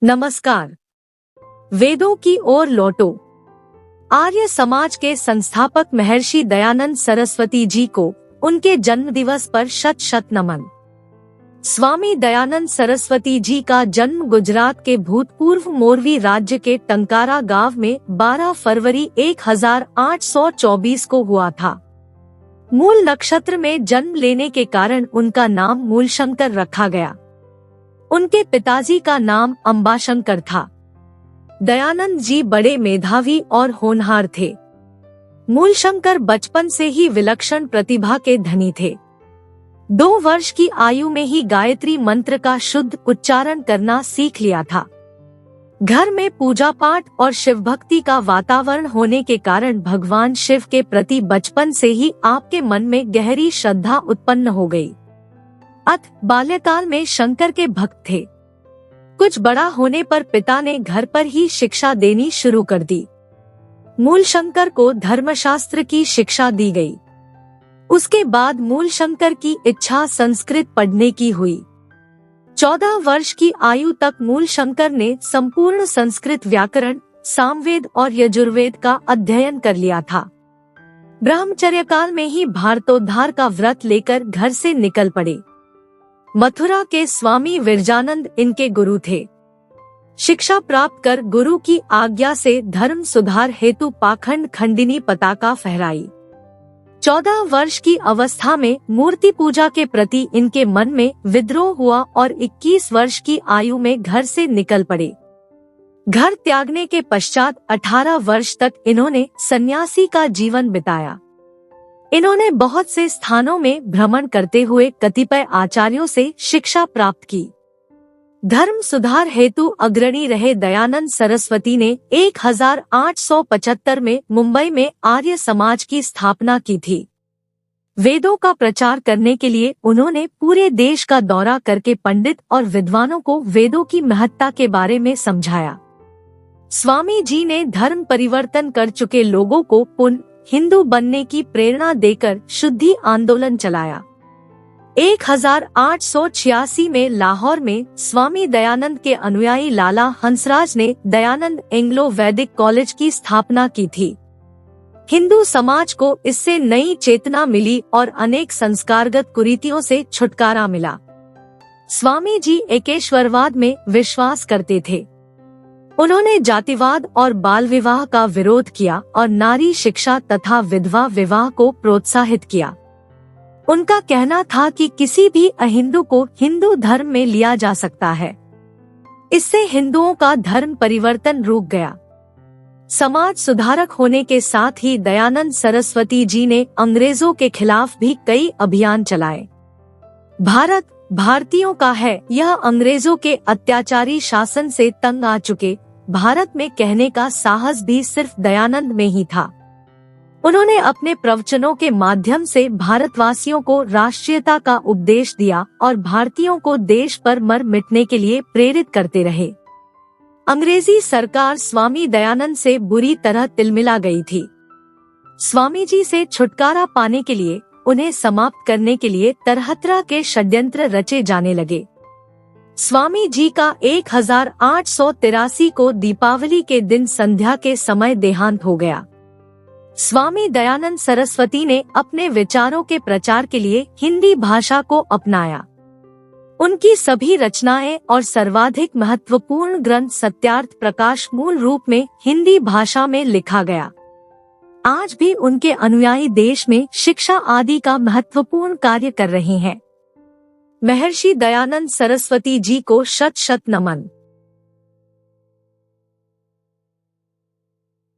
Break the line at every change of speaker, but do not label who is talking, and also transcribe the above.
नमस्कार। वेदों की ओर लौटो। आर्य समाज के संस्थापक महर्षि दयानंद सरस्वती जी को उनके जन्म दिवस पर शत शत नमन। स्वामी दयानंद सरस्वती जी का जन्म गुजरात के भूतपूर्व मोरवी राज्य के टंकारा गांव में 12 फरवरी 1824 को हुआ था। मूल नक्षत्र में जन्म लेने के कारण उनका नाम मूलशंकर रखा गया। उनके पिताजी का नाम अंबाशंकर था। दयानंद जी बड़े मेधावी और होनहार थे। मूलशंकर बचपन से ही विलक्षण प्रतिभा के धनी थे। 2 वर्ष की आयु में ही गायत्री मंत्र का शुद्ध उच्चारण करना सीख लिया था। घर में पूजा पाठ और शिव भक्ति का वातावरण होने के कारण भगवान शिव के प्रति बचपन से ही आपके मन में गहरी श्रद्धा उत्पन्न हो गई। बाल्यकाल में शंकर के भक्त थे। कुछ बड़ा होने पर पिता ने घर पर ही शिक्षा देनी शुरू कर दी। मूलशंकर को धर्मशास्त्र की शिक्षा दी गई। उसके बाद मूलशंकर की इच्छा संस्कृत पढ़ने की हुई। 14 वर्ष की आयु तक मूलशंकर ने संपूर्ण संस्कृत व्याकरण, सामवेद और यजुर्वेद का अध्ययन कर लिया था। ब्रह्मचर्य काल में ही भारतोद्धार का व्रत लेकर घर से निकल पड़े। मथुरा के स्वामी विरजानंद इनके गुरु थे। शिक्षा प्राप्त कर गुरु की आज्ञा से धर्म सुधार हेतु पाखंड खंडिनी पताका फहराई। 14 वर्ष की अवस्था में मूर्ति पूजा के प्रति इनके मन में विद्रोह हुआ और 21 वर्ष की आयु में घर से निकल पड़े। घर त्यागने के पश्चात 18 वर्ष तक इन्होंने सन्यासी का जीवन बिताया। इन्होंने बहुत से स्थानों में भ्रमण करते हुए कतिपय आचार्यों से शिक्षा प्राप्त की। धर्म सुधार हेतु अग्रणी रहे दयानंद सरस्वती ने 1875 में मुंबई में आर्य समाज की स्थापना की थी। वेदों का प्रचार करने के लिए उन्होंने पूरे देश का दौरा करके पंडित और विद्वानों को वेदों की महत्ता के बारे में समझाया। स्वामी जी ने धर्म परिवर्तन कर चुके लोगों को पुनः हिंदू बनने की प्रेरणा देकर शुद्धि आंदोलन चलाया। 1886 में लाहौर में स्वामी दयानंद के अनुयायी लाला हंसराज ने दयानंद एंग्लो वैदिक कॉलेज की स्थापना की थी। हिंदू समाज को इससे नई चेतना मिली और अनेक संस्कारगत कुरीतियों से छुटकारा मिला। स्वामी जी एकेश्वरवाद में विश्वास करते थे। उन्होंने जातिवाद और बाल विवाह का विरोध किया और नारी शिक्षा तथा विधवा विवाह को प्रोत्साहित किया। उनका कहना था कि किसी भी अहिंदू को हिंदू धर्म में लिया जा सकता है। इससे हिंदुओं का धर्म परिवर्तन रुक गया। समाज सुधारक होने के साथ ही दयानंद सरस्वती जी ने अंग्रेजों के खिलाफ भी कई अभियान चलाए। भारत भारतीयों का है, यह अंग्रेजों के अत्याचारी शासन से तंग आ चुके भारत में कहने का साहस भी सिर्फ दयानंद में ही था। उन्होंने अपने प्रवचनों के माध्यम से भारतवासियों को राष्ट्रीयता का उपदेश दिया और भारतीयों को देश पर मर मिटने के लिए प्रेरित करते रहे। अंग्रेजी सरकार स्वामी दयानंद से बुरी तरह तिलमिला गई थी। स्वामी जी से छुटकारा पाने के लिए उन्हें समाप्त करने के लिए तरह-तरह के षड्यंत्र रचे जाने लगे। स्वामी जी का 1883 को दीपावली के दिन संध्या के समय देहांत हो गया। स्वामी दयानंद सरस्वती ने अपने विचारों के प्रचार के लिए हिंदी भाषा को अपनाया। उनकी सभी रचनाएं और सर्वाधिक महत्वपूर्ण ग्रंथ सत्यार्थ प्रकाश मूल रूप में हिंदी भाषा में लिखा गया। आज भी उनके अनुयायी देश में शिक्षा आदि का महत्वपूर्ण कार्य कर रहे हैं। महर्षि दयानंद सरस्वती जी को शत शत नमन।